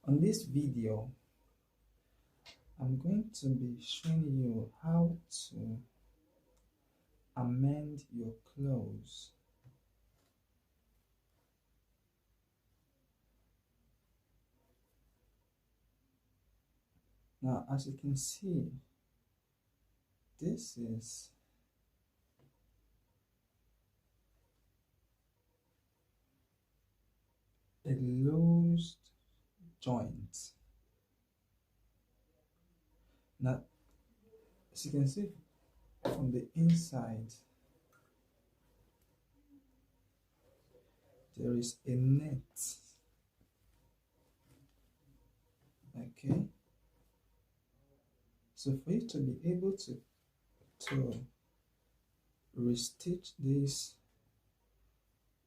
On this video, I'm going to be showing you how to amend your clothes. Now, as you can see, this is a loose joint. Now, as you can see from the inside, there is a net. Okay, so for you to be able to restitch these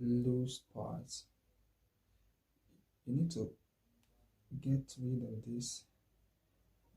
loose parts, you need to get rid of this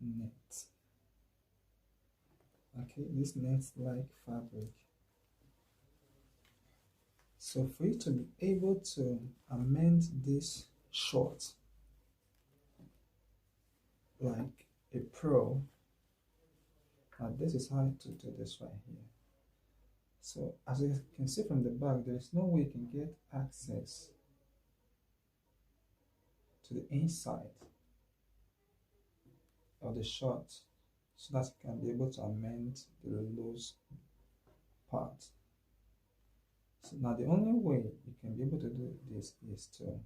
net. Okay, this net like fabric. So for you to be able to amend this short like a pro, this is how to do this right here. So as you can see from the back, there is no way you can get access to the inside of the short so that you can be able to amend the loose part. So now the only way you can be able to do this is to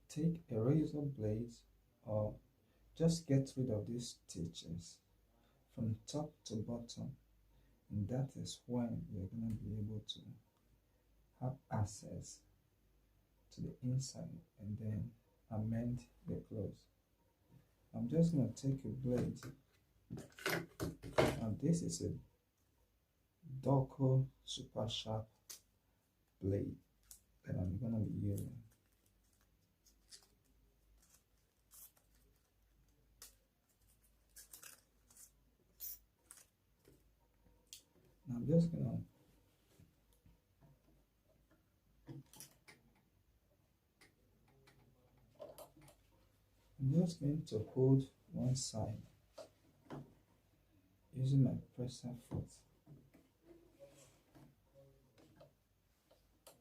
take a razor blade or just get rid of these stitches from top to bottom, and that is when you're going to be able to have access to the inside and then amend the clothes. I'm just going to take a blade, and this is a Dorco super sharp blade that I'm going to be using. Now I'm just going to hold one side using my presser foot.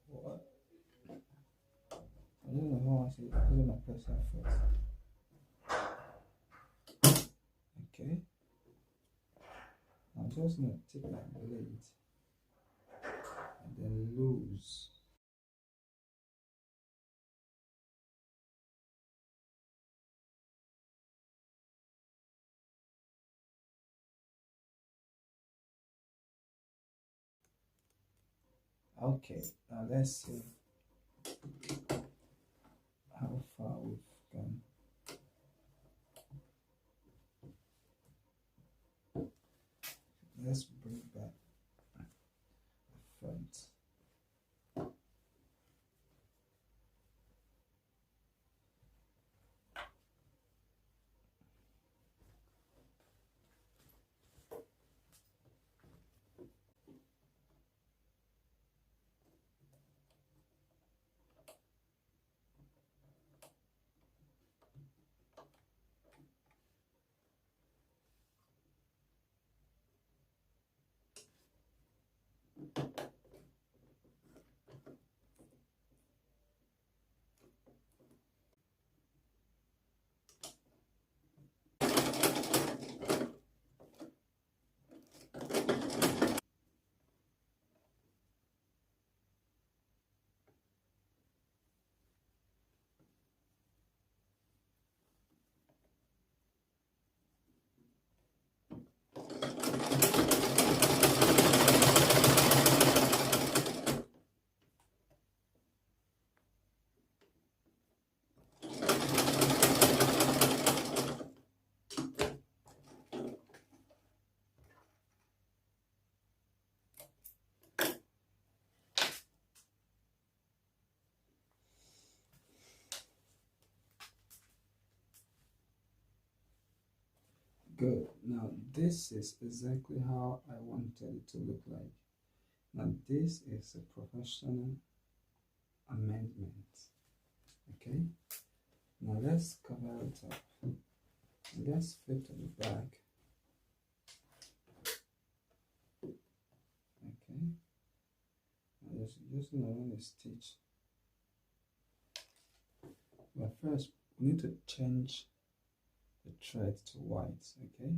What? I don't know how I say using my presser foot. Okay. I'm just going to take my blade and then loose. Okay, now let's see how far we've gone. Let's bring back the front. Good. Now this is exactly how I wanted it to look like. Now this is a professional amendment. Okay. Now let's cover it up. Let's flip to the back. Okay. Now just gonna run a stitch. But first, we need to change the thread to white. Okay.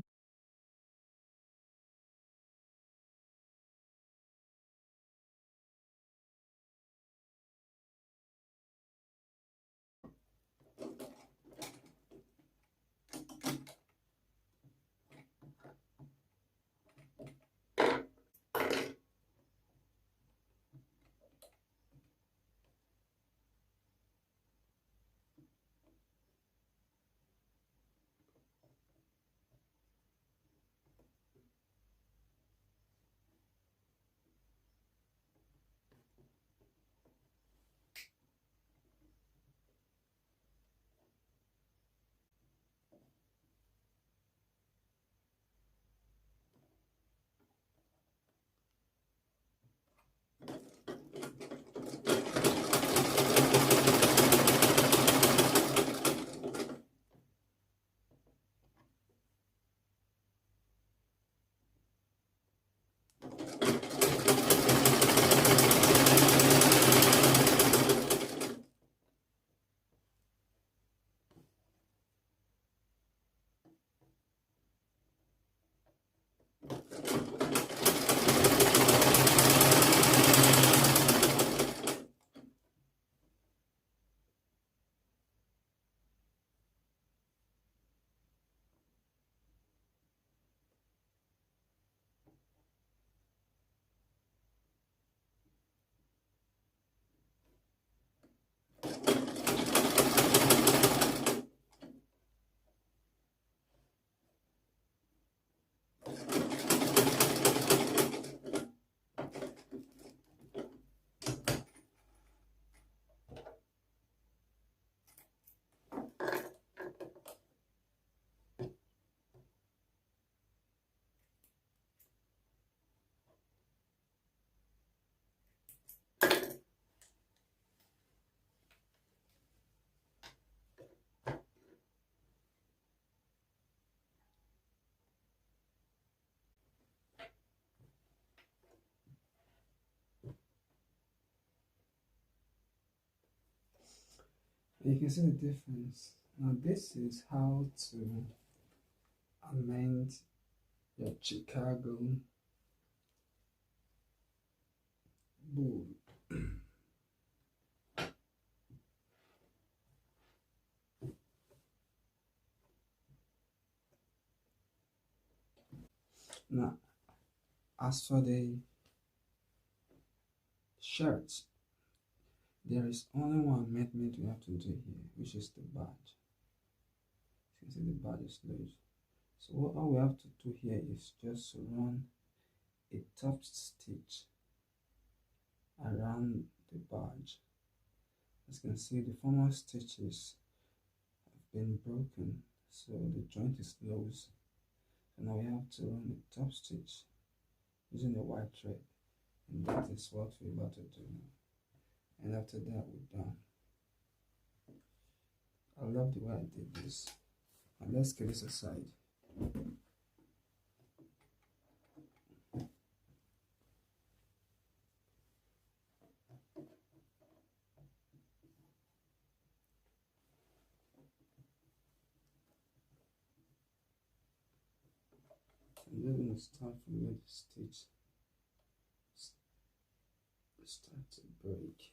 You can see the difference. Now this is how to amend your Chicago bull. Now, as for the shirt, there is only one amendment we have to do here, which is the badge. You can see the badge is loose. So all we have to do here is just to run a top stitch around the badge. As you can see, the former stitches have been broken, so the joint is loose. So now we have to run the top stitch using the white thread, and that is what we're about to do now. And after that, we're done. I love the way I did this. And let's get this aside. I'm just going to start from where the stitch start to break.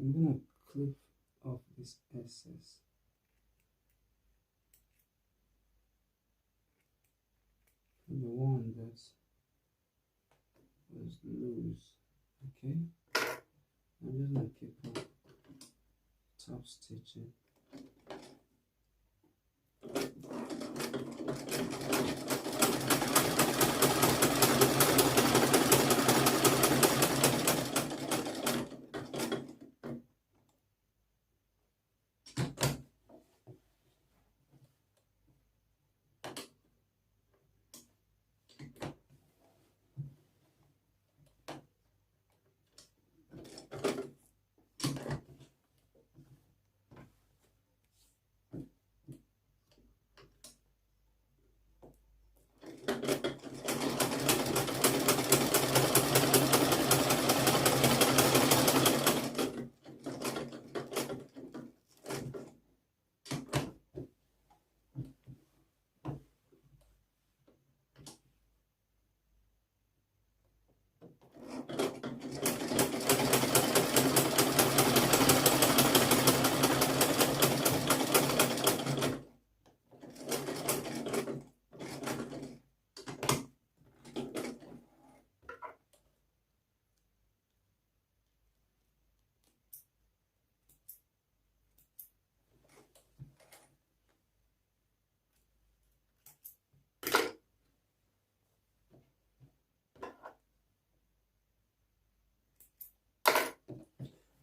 So I'm gonna clip off this excess. And the one that was loose. Okay. I'm just gonna keep on top stitching.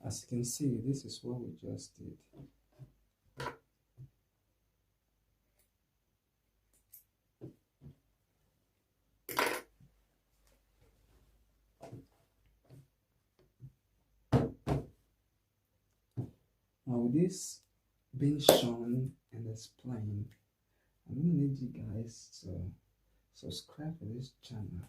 As you can see, this is what we just did. Now with this being shown and explained, I'm gonna need you guys to subscribe to this channel